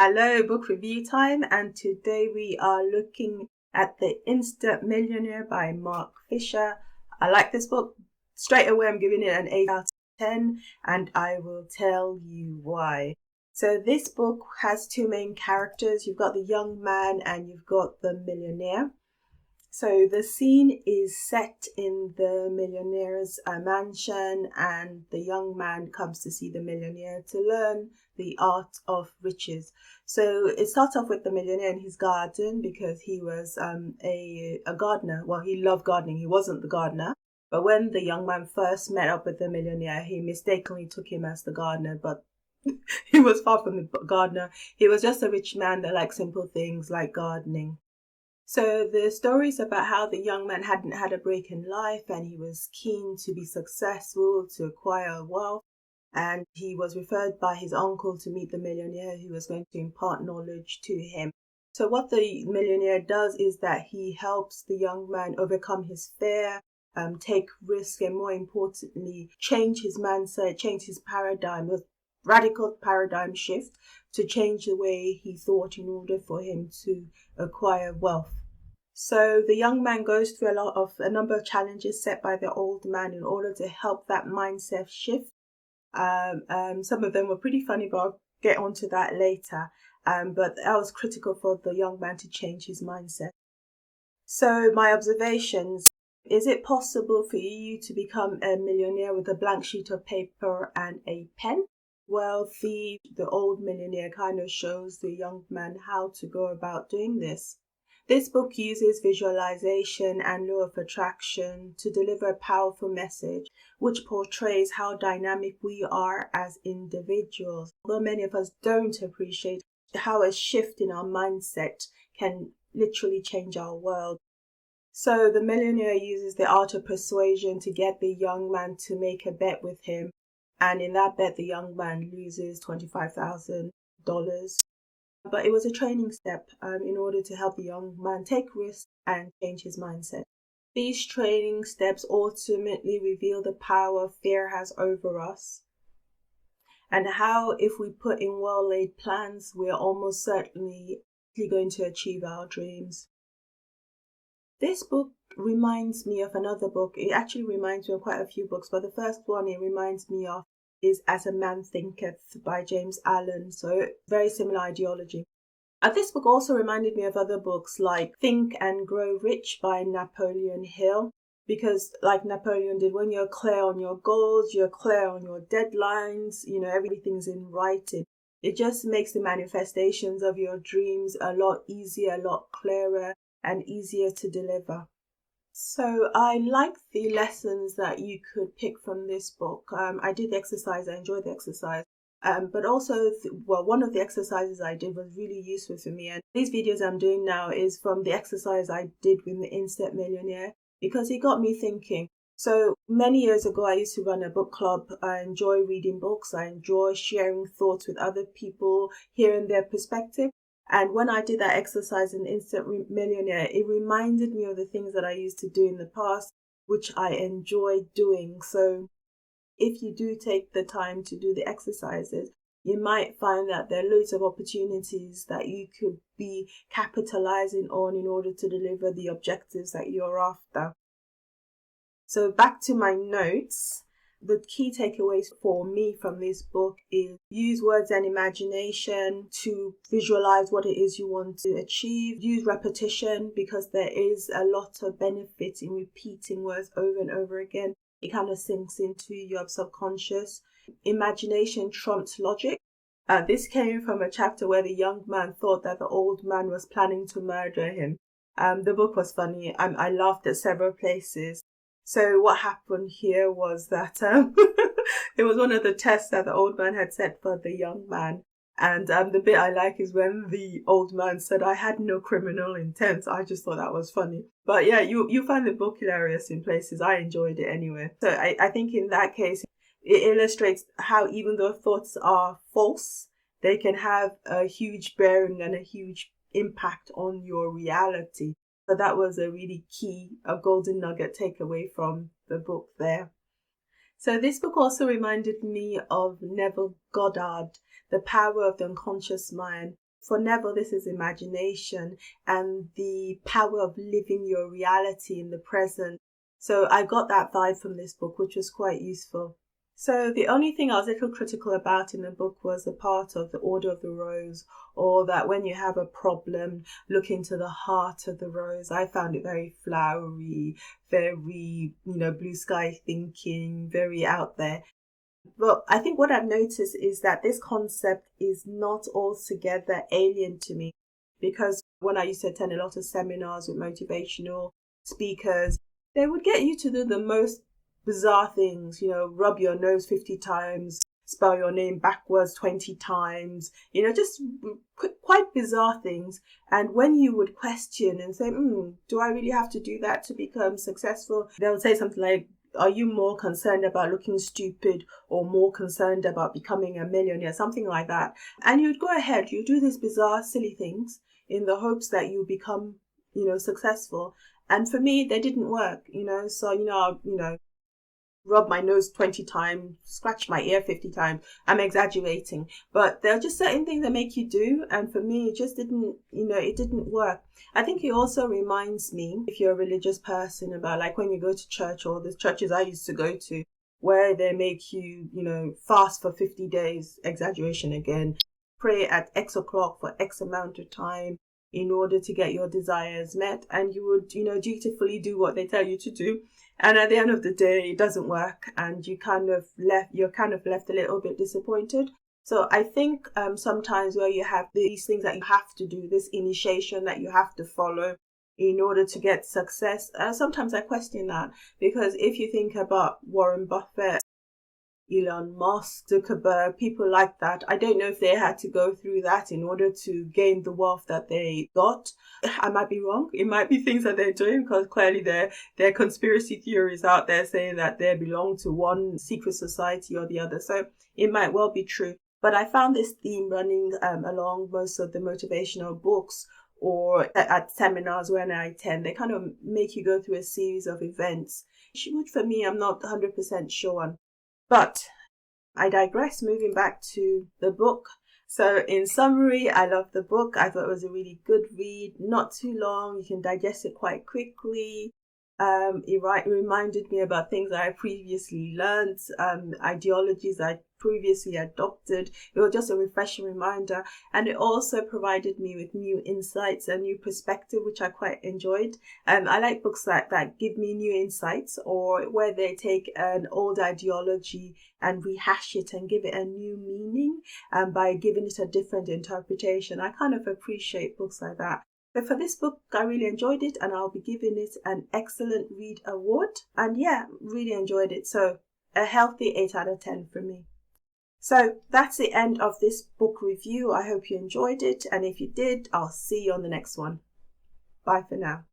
Hello, book review time, and today we are looking at The Instant Millionaire by Mark Fisher. I like this book. Straight away, I'm giving it an 8 out of 10, and I will tell you why. So this book has two main characters. You've got the young man and you've got the millionaire. So the scene is set in the millionaire's mansion, and the young man comes to see the millionaire to learn the art of riches. So it starts off with the millionaire in his garden because he was a gardener. Well, he loved gardening. He wasn't the gardener. But when the young man first met up with the millionaire, he mistakenly took him as the gardener, but he was far from the gardener. He was just a rich man that liked simple things like gardening. So the story is about how the young man hadn't had a break in life and he was keen to be successful, to acquire wealth. And he was referred by his uncle to meet the millionaire who was going to impart knowledge to him. So what the millionaire does is that he helps the young man overcome his fear, take risk, and more importantly, change his mindset, change his paradigm, a radical paradigm shift to change the way he thought in order for him to acquire wealth. So the young man goes through a number of challenges set by the old man in order to help that mindset shift. Some of them were pretty funny, but I'll get onto that later. But that was critical for the young man to change his mindset. So my observations: is it possible for you to become a millionaire with a blank sheet of paper and a pen? Well, the old millionaire kind of shows the young man how to go about doing this. This book uses visualization and law of attraction to deliver a powerful message which portrays how dynamic we are as individuals. Although many of us don't appreciate how a shift in our mindset can literally change our world. So the millionaire uses the art of persuasion to get the young man to make a bet with him. And in that bet, the young man loses $25,000. But it was a training step in order to help the young man take risks and change his mindset. These training steps ultimately reveal the power fear has over us, and how if we put in well-laid plans, we're almost certainly going to achieve our dreams. This book reminds me of another book. It actually reminds me of quite a few books, but the first one it reminds me of is As a Man Thinketh by James Allen. So very similar ideology. This book also reminded me of other books like Think and Grow Rich by Napoleon Hill, because like Napoleon did, when you're clear on your goals, you're clear on your deadlines, everything's in writing. It just makes the manifestations of your dreams a lot easier, a lot clearer, and easier to deliver. So I like the lessons that you could pick from this book. I did the exercise, I enjoyed the exercise. But also, one of the exercises I did was really useful for me. And these videos I'm doing now is from the exercise I did with the Instant Millionaire, because it got me thinking. So many years ago, I used to run a book club. I enjoy reading books. I enjoy sharing thoughts with other people, hearing their perspective. And when I did that exercise in Instant Millionaire, it reminded me of the things that I used to do in the past, which I enjoyed doing. So if you do take the time to do the exercises, you might find that there are loads of opportunities that you could be capitalizing on in order to deliver the objectives that you're after. So back to my notes. The key takeaways for me from this book is use words and imagination to visualize what it is you want to achieve. Use repetition, because there is a lot of benefit in repeating words over and over again. It kind of sinks into your subconscious. Imagination trumps logic. This came from a chapter where the young man thought that the old man was planning to murder him. The book was funny. I laughed at several places. So what happened here was that it was one of the tests that the old man had set for the young man. And the bit I like is when the old man said, "I had no criminal intent." I just thought that was funny. But yeah, you find the book hilarious in places. I enjoyed it anyway. So I think in that case, it illustrates how even though thoughts are false, they can have a huge bearing and a huge impact on your reality. So that was a really key, a golden nugget takeaway from the book there. So this book also reminded me of Neville Goddard, The Power of the Unconscious Mind. For Neville, this is imagination and the power of living your reality in the present. So I got that vibe from this book, which was quite useful. So the only thing I was a little critical about in the book was the part of the order of the rose, or that when you have a problem, look into the heart of the rose. I found it very flowery, very, blue sky thinking, very out there. But I think what I've noticed is that this concept is not altogether alien to me, because when I used to attend a lot of seminars with motivational speakers, they would get you to do the most bizarre things, rub your nose 50 times, spell your name backwards 20 times, just quite bizarre things. And when you would question and say, do I really have to do that to become successful? They would say something like, are you more concerned about looking stupid or more concerned about becoming a millionaire? Something like that. And you'd go ahead, you do these bizarre, silly things in the hopes that you become, successful. And for me, they didn't work, so, rub my nose 20 times, scratch my ear 50 times. I'm exaggerating, but there are just certain things that make you do. And for me, it just didn't, it didn't work. I think it also reminds me, if you're a religious person, about like when you go to church, or the churches I used to go to, where they make you, fast for 50 days, exaggeration again, pray at X o'clock for X amount of time in order to get your desires met. And you would, dutifully do what they tell you to do. And at the end of the day, it doesn't work, and you're kind of left a little bit disappointed. So I think sometimes where you have these things that you have to do, this initiation that you have to follow in order to get success, sometimes I question that, because if you think about Warren Buffett, Elon Musk, Zuckerberg, people like that, I don't know if they had to go through that in order to gain the wealth that they got. I might be wrong. It might be things that they're doing, because clearly there are conspiracy theories out there saying that they belong to one secret society or the other. So it might well be true. But I found this theme running along most of the motivational books, or at seminars when I attend. They kind of make you go through a series of events, which for me, I'm not 100% sure on. But I digress, moving back to the book. So in summary, I love the book. I thought it was a really good read, not too long. You can digest it quite quickly. It reminded me about things I previously learned, ideologies I previously adopted. It was just a refreshing reminder, and it also provided me with new insights and new perspective, which I quite enjoyed. I like books that give me new insights, or where they take an old ideology and rehash it and give it a new meaning, by giving it a different interpretation. I kind of appreciate books like that. So for this book, I really enjoyed it, and I'll be giving it an excellent read award. And yeah, really enjoyed it. So a healthy 8 out of 10 for me. So that's the end of this book review. I hope you enjoyed it. And if you did, I'll see you on the next one. Bye for now.